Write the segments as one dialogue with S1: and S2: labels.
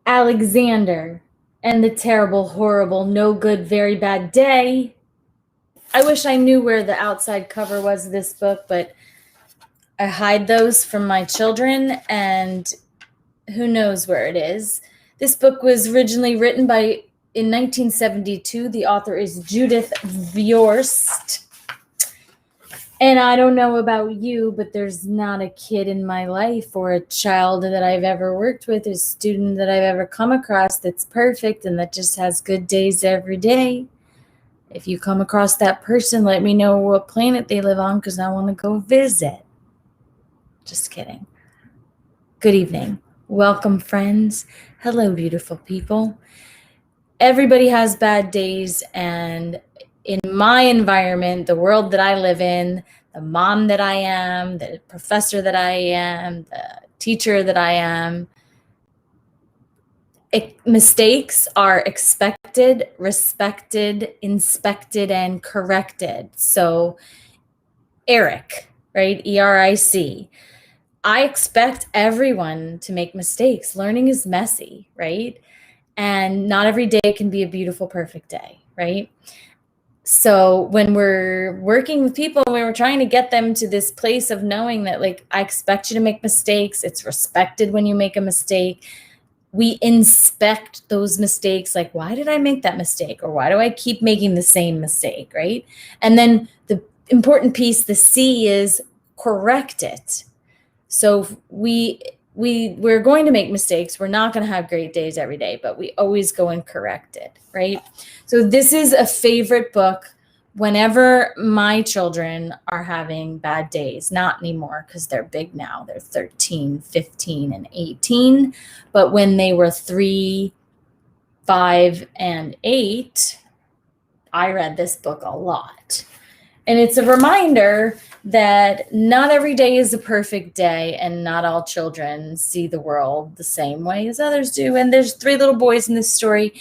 S1: Alexander and the Terrible, Horrible, No Good, Very Bad Day. I wish I knew where the outside cover was of this book, but I hide those from my children, and who knows where it is. This book was originally written in 1972. The author is Judith Viorst. And I don't know about you, but there's not a kid in my life or a child that I've ever worked with, a student that I've ever come across that's perfect and that just has good days every day. If you come across that person, let me know what planet they live on because I want to go visit. Just kidding. Good evening. Welcome, friends. Hello, beautiful people. Everybody has bad days, and in my environment, the world that I live in, the mom that I am, the professor that I am, the teacher that I am, mistakes are expected, respected, inspected, and corrected. So Eric, right? ERIC. I expect everyone to make mistakes. Learning is messy, right? And not every day can be a beautiful, perfect day, right? So when we're working with people, when we're trying to get them to this place of knowing that, like, I expect you to make mistakes, it's respected when you make a mistake. We inspect those mistakes, like, why did I make that mistake? Or why do I keep making the same mistake, right? And then the important piece, the C, is correct it. So we're going to make mistakes. We're not going to have great days every day, but we always go and correct it, right? So this is a favorite book whenever my children are having bad days. Not anymore because they're big now. They're 13, 15, and 18. But when they were 3, 5, and 8, I read this book a lot. And it's a reminder that not every day is a perfect day, and not all children see the world the same way as others do. And there's 3 little boys in this story,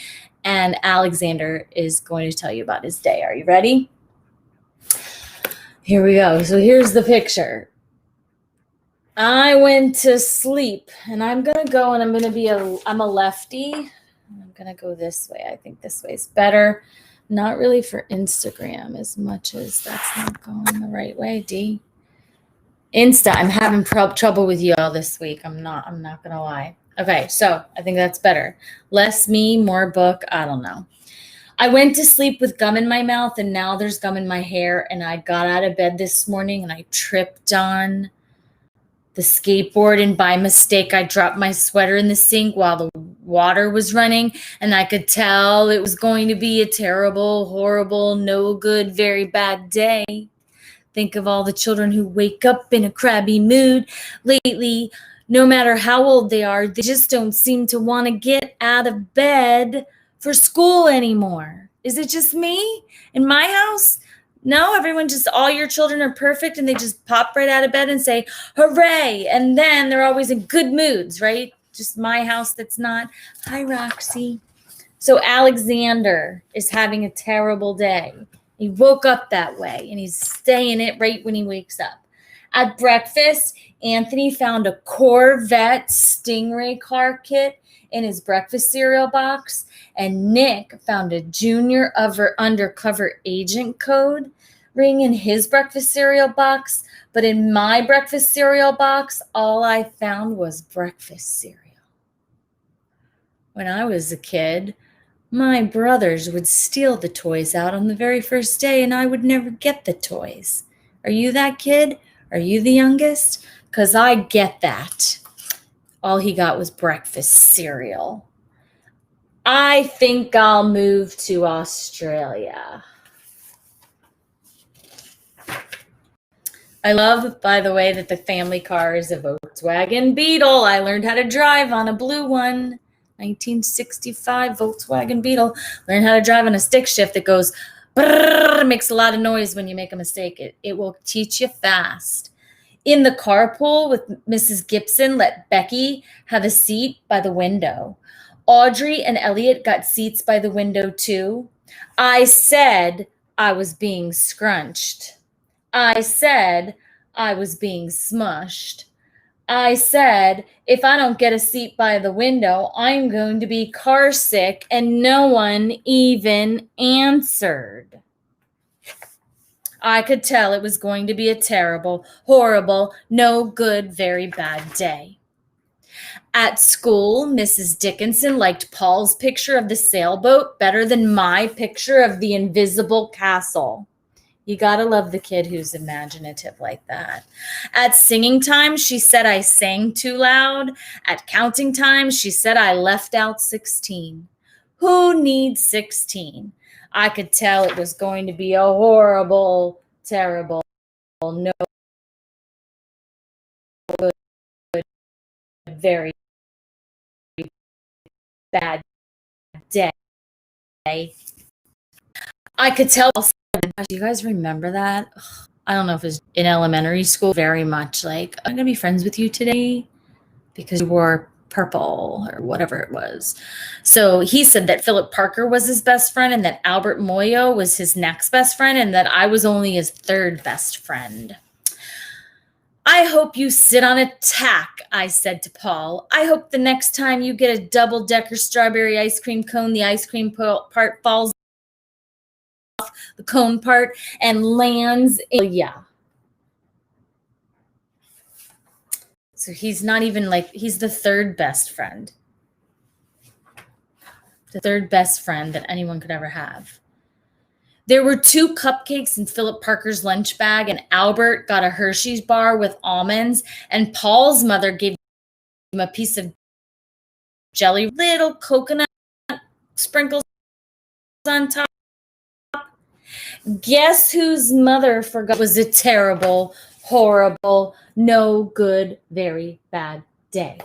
S1: and Alexander is going to tell you about his day. Are you ready? Here we go. So here's the picture. I went to sleep, and I'm going to go, and I'm a lefty. I'm going to go this way. I think this way is better. Not really for Instagram as much as that's not going the right way, D. Insta, I'm having trouble with y'all this week. I'm not going to lie. Okay, so I think that's better. Less me, more book. I don't know. I went to sleep with gum in my mouth, and now there's gum in my hair, and I got out of bed this morning, and I tripped on the skateboard, and by mistake, I dropped my sweater in the sink while the water was running, and I could tell it was going to be a terrible, horrible, no good, very bad day. Think of all the children who wake up in a crabby mood lately. No matter how old they are, they just don't seem to want to get out of bed for school anymore. Is it just me? In my house? No, all your children are perfect and they just pop right out of bed and say, hooray. And then they're always in good moods, right? Just my house that's not. Hi, Roxy. So Alexander is having a terrible day. He woke up that way and he's staying it right when he wakes up. At breakfast, Anthony found a Corvette Stingray car kit in his breakfast cereal box, and Nick found a junior undercover agent code ring in his breakfast cereal box. But in my breakfast cereal box, all I found was breakfast cereal. When I was a kid, my brothers would steal the toys out on the very first day, and I would never get the toys. Are you that kid? Are you the youngest? Because I get that. All he got was breakfast cereal. I think I'll move to Australia. I love, by the way, that the family car is a Volkswagen Beetle. I learned how to drive on a blue one. 1965 Volkswagen Beetle. Learn how to drive on a stick shift that goes brrr, makes a lot of noise when you make a mistake. It will teach you fast. In the carpool with Mrs. Gibson, let Becky have a seat by the window. Audrey and Elliot got seats by the window too. I said I was being scrunched. I said I was being smushed. I said, if I don't get a seat by the window, I'm going to be car sick, and no one even answered. I could tell it was going to be a terrible, horrible, no good, very bad day. At school, Mrs. Dickinson liked Paul's picture of the sailboat better than my picture of the invisible castle. You gotta love the kid who's imaginative like that. At singing time, she said I sang too loud. At counting time, she said I left out 16. Who needs 16? I could tell it was going to be a horrible, terrible, no good, very bad day. I could tell. Do you guys remember that? I don't know if it was in elementary school, very much like, I'm going to be friends with you today because you wore purple or whatever it was. So he said that Philip Parker was his best friend and that Albert Moyo was his next best friend and that I was only his third best friend. I hope you sit on a tack, I said to Paul. I hope the next time you get a double-decker strawberry ice cream cone, the ice cream part falls off the cone part and lands in, yeah. So he's not even like, he's the third best friend. The third best friend that anyone could ever have. There were 2 cupcakes in Philip Parker's lunch bag, and Albert got a Hershey's bar with almonds, and Paul's mother gave him a piece of jelly, little coconut sprinkles on top. Guess whose mother forgot was a terrible, horrible, no good, very bad day.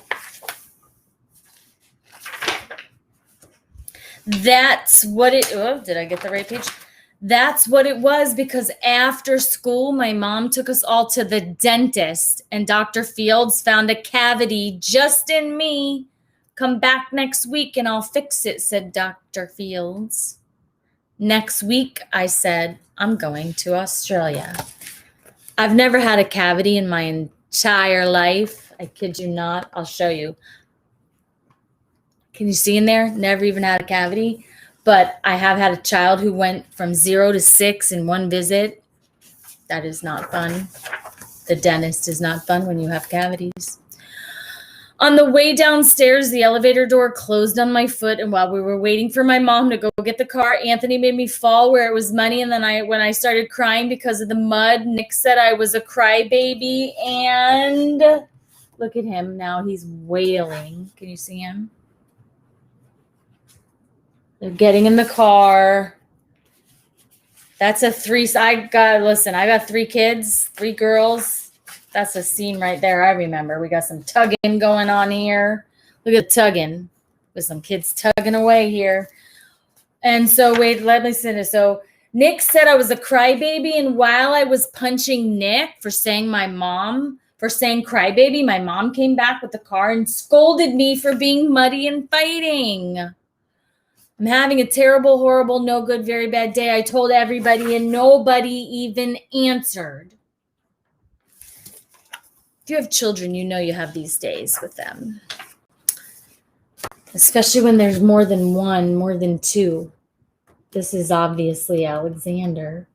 S1: That's what it, oh, did I get the right page? That's what it was, because after school, my mom took us all to the dentist and Dr. Fields found a cavity just in me. Come back next week and I'll fix it, said Dr. Fields. Next week, I said, I'm going to Australia. I've never had a cavity in my entire life. I kid you not. I'll show you. Can you see in there? Never even had a cavity. But I have had a child who went from 0 to 6 in one visit. That is not fun. The dentist is not fun when you have cavities. On the way downstairs, the elevator door closed on my foot, and while we were waiting for my mom to go get the car, Anthony made me fall where it was muddy, and then when I started crying because of the mud, Nick said I was a crybaby, and look at him now. He's wailing. Can you see him? They're getting in the car. That's a 3. I got 3 kids, 3 girls. That's a scene right there. I remember. We got some tugging going on here. Look at the tugging. There's some kids tugging away here. And so, wait, let me say this. So Nick said I was a crybaby, and while I was punching Nick for saying crybaby, my mom came back with the car and scolded me for being muddy and fighting. I'm having a terrible, horrible, no good, very bad day. I told everybody and nobody even answered. If you have children, you know you have these days with them. Especially when there's more than one, more than 2. This is obviously Alexander.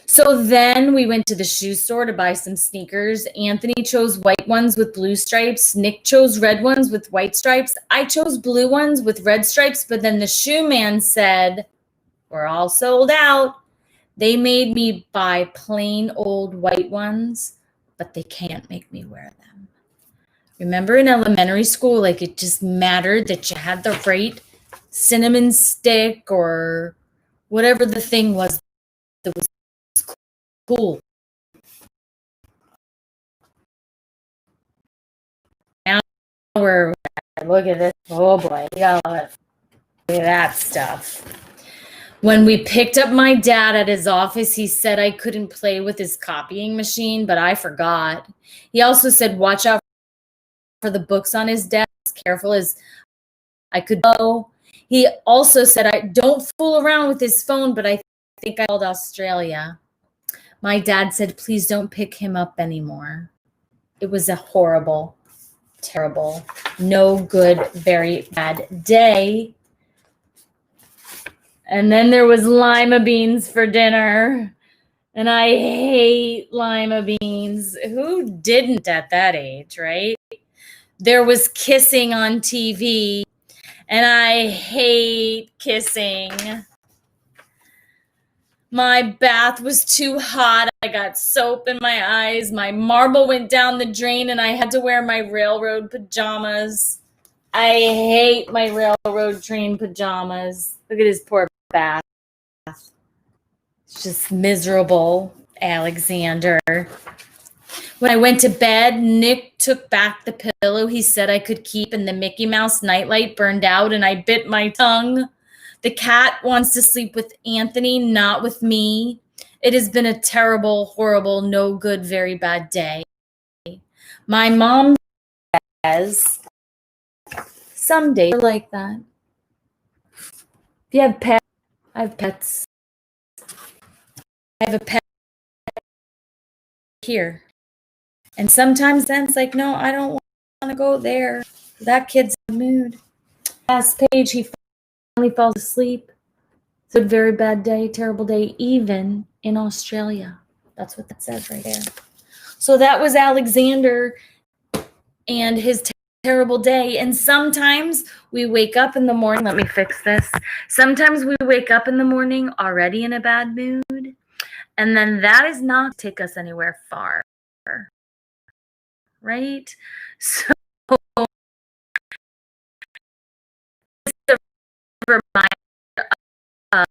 S1: So then we went to the shoe store to buy some sneakers. Anthony chose white ones with blue stripes. Nick chose red ones with white stripes. I chose blue ones with red stripes, but then the shoe man said, we're all sold out. They made me buy plain old white ones, but they can't make me wear them. Remember in elementary school, like it just mattered that you had the right cinnamon stick or whatever the thing was that was cool. Now we're, look at this. Oh boy, you gotta look at that stuff. When we picked up my dad at his office, he said I couldn't play with his copying machine, but I forgot. He also said, watch out for the books on his desk, as careful as I could go. He also said, I don't fool around with his phone, but I think I called Australia. My dad said, please don't pick him up anymore. It was a horrible, terrible, no good, very bad day. And then there was lima beans for dinner. And I hate lima beans. Who didn't at that age, right? There was kissing on TV, and I hate kissing. My bath was too hot. I got soap in my eyes. My marble went down the drain, and I had to wear my railroad pajamas. I hate my railroad train pajamas. Look at his poor bath. It's just miserable, Alexander. When I went to bed, Nick took back the pillow he said I could keep, and the Mickey Mouse nightlight burned out, and I bit my tongue. The cat wants to sleep with Anthony, not with me. It has been a terrible, horrible, no good, very bad day. My mom says some days are like that. If you have pets, I have pets. I have a pet here. And sometimes then it's like, no, I don't want to go there. That kid's in the mood. Last page, he finally falls asleep. It's a very bad day, terrible day, even in Australia. That's what that says right there. So that was Alexander and his terrible day. And sometimes we wake up in the morning. Let me fix this. Sometimes we wake up in the morning already in a bad mood. And then that is not to take us anywhere far. Right? So it's a reminder of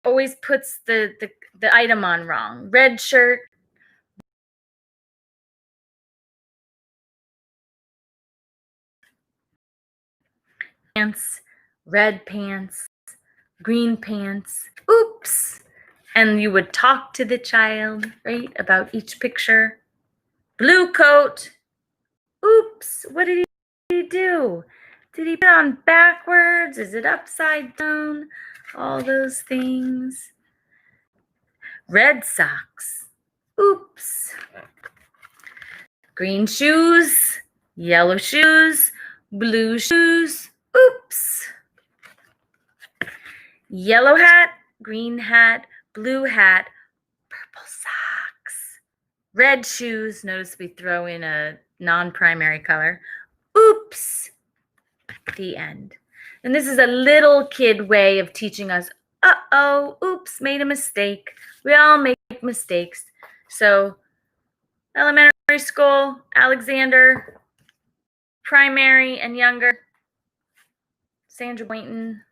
S1: always puts the item on wrong. Red shirt. Pants, red pants, green pants. Oops. And you would talk to the child, right, about each picture. Blue coat. Oops. What did he do? Did he put it on backwards? Is it upside down? All those things. Red socks. Oops. Green shoes. Yellow shoes. Blue shoes. Oops. Yellow hat, green hat, blue hat, purple socks, red shoes. Notice we throw in a non-primary color. Oops. The end. And this is a little kid way of teaching us, uh-oh, oops, made a mistake. We all make mistakes. So elementary school, Alexander, primary and younger, Sandra Boynton.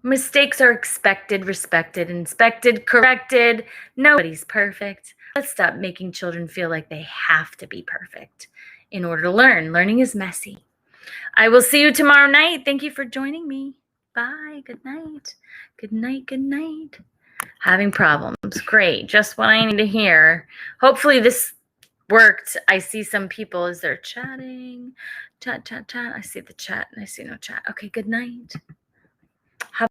S1: Mistakes are expected, respected, inspected, corrected. Nobody's perfect. Let's stop making children feel like they have to be perfect in order to learn. Learning is messy. I will see you tomorrow night. Thank you for joining me. Bye. Good night. Good night. Good night. Having problems. Great. Just what I need to hear. Hopefully this worked. I see some people as they're chatting. Chat, chat, chat. I see the chat and I see no chat. Okay. Good night.